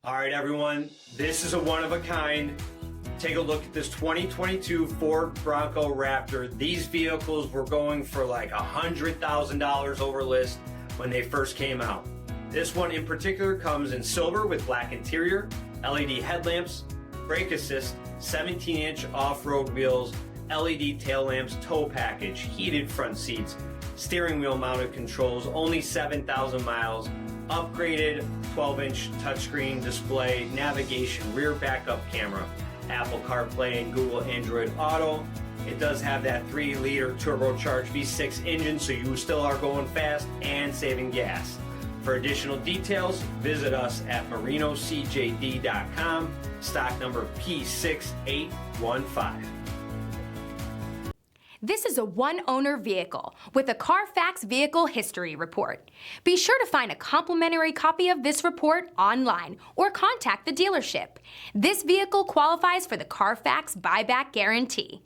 All right, everyone, this is a one-of-a-kind. Take a look at this 2022 Ford Bronco Raptor. These vehicles were going for like $100,000 over list when they first came out. This one in particular comes in silver with black interior, LED headlamps, brake assist, 17-inch off-road wheels, LED tail lamps, tow package, heated front seats, steering wheel mounted controls, only 7,000 miles, upgraded 12-inch touchscreen display, navigation, rear backup camera, Apple CarPlay and Google Android Auto. It does have that 3-liter turbocharged V6 engine, so you still are going fast and saving gas. For additional details, visit us at marinocjd.com, stock number P6815. This is a one-owner vehicle with a CARFAX vehicle history report. Be sure to find a complimentary copy of this report online or contact the dealership. This vehicle qualifies for the CARFAX buyback guarantee.